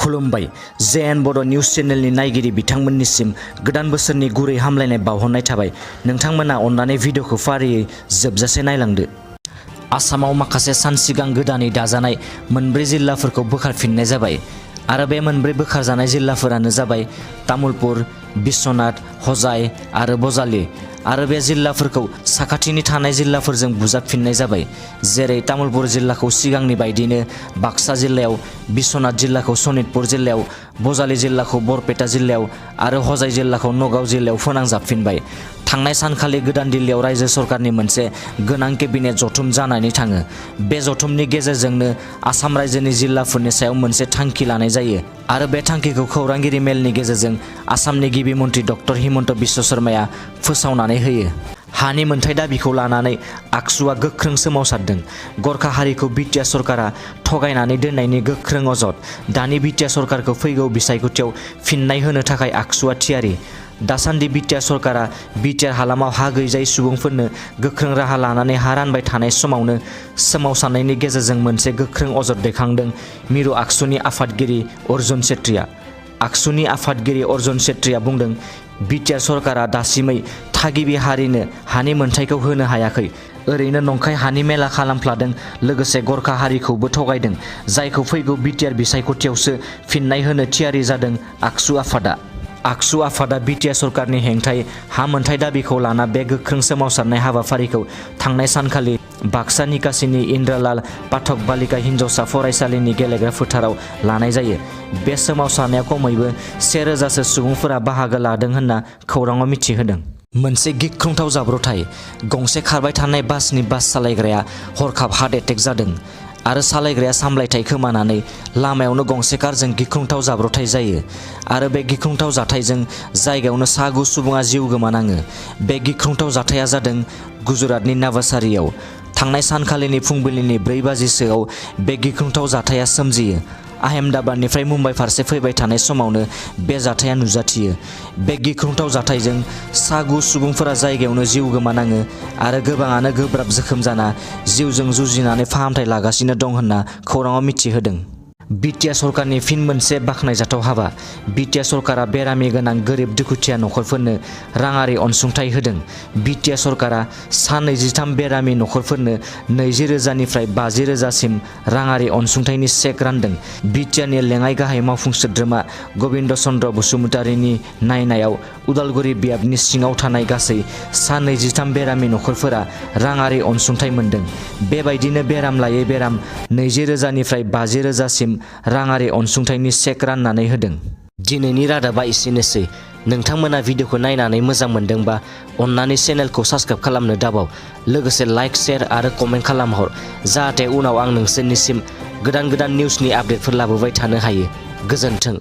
खुलुमबाय जेएन बड' निउज चेनेलनि नायगिरि बिथांमोननिसिम गोदान बोसोरनि गुरै हामलायनाय बावहरनाय थाबाय। नोंथांमोना अननानै भिडिअखौ फारियै जोबजासे नायलांदो। आसामाव माखासे सान सिगां गोदानै दाजानाय मोनब्रै जिल्लाफोरखौ बोखारफिननाय जाबाय आरो बे मोनब्रै बोखारजानाय जिल्लाफोरानो जाबाय तामुलपुर, बिश्वनाथ, हजाय आरो बजालि आरो बे जिल्लाफोरखौ साखाथिनि थानाय जिल्लाफोरजों बुजाबफिननाय जाबाय। जेरै तामुलपुर जिल्लाखौ सिगांनि बायदिनो बाक्सा जिल्लायाव, बिश्वनाथ जिल्लाखौ सनितपुर जिल्लायाव, बजालि जिल्लाखौ बरपेटा जिल्लायाव आरो हजाय जिल्लाखौ नगाव जिल्लायाव फोनांजाबफिनबाय। थांनाय सानखालि गोदान दिल्लीयाव रायजो सरकारनि मोनसे गोनां केबिनेट जथुम जानानै थाङो। बे जथुमनि गेजेरजोंनो आसाम रायजोनि जिल्लाफोरनि सायाव मोनसे थांखि लानाय जायो आरो बे थांखिखौ खौरांगिरि मेलनि गेजेरजों आसामनि गिबि मन्त्रि डक्टर हिमन्त बिश्व शर्माया फोसावनानै होयो। हानि मोनथाय दाबिखौ लानानै आगसुआ गोख्रों सोमावसारदों। गरखा हारिखौ BTR सरकारा थगायनानै दोननायनि गोख्रों अजद। दानि BTR सरकारखौ फैगौ बिसायख'थियाव फिननाय होनो थाखाय आगसुआ थियारि। दासान्दि BTR सरकारा BTR हालामाव हा गैजायै सुबुंफोरनो गोख्रों राहा लानानै हा रानबाय थानाय समावनो सोमावसारनायनि गेजेरजों मोनसे गोख्रों अजद दैखांदों मिरु आगसुनि आफादगिरि अर्जुन सेत्रीआ। आगसुनि आफादगिरि अर्जुन सेत्रीआ बुंदों, BTR सरकारा दासिमै थागिबि हारिनो हानि मोनथायखौ होनो हायाखै, ओरैनो नंखाय हानि मेला खालामफ्लादों, लोगोसे गरखा हारिखौबो थगायदों, जायखौ फैगौ BTR बिसायख'थियावसो फिननाय होनो थियारि जादों आगसु आफादा। आगसु आफादा BTR सरकारनि हेंथायै हा मोनथाय दाबिखौ लाना बे गोख्रों सोमावसारनाय हाबाफारिखौ थांनाय सानखालि बाक्सा निकासिनि इन्द्रलाल पाठक बालिका हिन्जावसा फरायसालिनि गेलेग्रा फोथाराव लानाय जायो। बे सोमावसारनायाव खमैबो 1000सो सुबुंफोरा बाहागो लादों होनना खौराङाव मिथिहोदों। मोनसे गिख्रंथाव जाब्रबथाय। गंसे खारबाय थानाय बासनि बास सालायग्राया हरखाब हार्ट एटेक जादों आरो सालायग्राया सामलायथाय खोमानानै लामायावनो गंसे कारजों गिख्रंथाव जाब्रबथाय जायो आरो बे गिख्रंथाव जाथायजों जायगायावनो 6 सुबुङा जिउ गोमानाङो। बे गिख्रंथाव जाथाया जादों गुजरातनि नाभासारियाव। थांनाय सानखालिनि फुंबिलिनि 4 बाजिसोआव बे गिख्रंथाव जाथाया सोमजियो। आहमेदाबादनिफ्राय मुम्बाइ फारसे फैबाय थानाय समावनो बे जाथाया नुजाथियो। बे गिख्रंथाव जाथायजों 6 सुबुंफोरा जायगायावनो जिउ गोमानाङो आरो गोबाङानो गोब्राब जोखोम जाना जिउजों जुजिनानै फाहामथाय लागासिनो दं होनना खौराङाव मिथिहोदों। BTR सरकारनि फिन मोनसे बाखनायजाथाव हाबा। BTR सरकारा बेरामि गोनां गोरिब दुखुथिया नखरफोरनो राङारि अनसुंथाइ होदों। BTR सरकारा सा 23 बेरामि नखरफोरनो 20,000निफ्राय 50,000सिम राङारि अनसुंथाइनि चेक रानदों। BTRनि लेङाइ गाहाय मावफुं सोद्रोमा गबिन्द चन्द्र बसुमतारीनि नायनायाव उदालगुरि बियाबनि सिङाव थानाय गासै सा 23 बेरामि नखरफोरा राङारि अनसुंथाइ मोनदों। बेबायदिनो बेराम लायै बेराम 20,000निफ्राय 50,000सिम राङारि अनसुंथाइनि चेक राननानै होदों। दिनैनि रादाबा एसेनोसै। नोंथांमोना भिडिअखौ नायनानै मोजां मोनदोंबा अन्नानै चेनेलखौ साबस्क्राइब खालामनो दाबाव। लोगोसे लाइक, शेयार आरो कमेन्ट खालामहर, जाहाथे उनाव आं नोंसोरनिसिम गोदान निउसनि आपडेटफोर लाबोबाय थानो हायो। गोजोन्थों।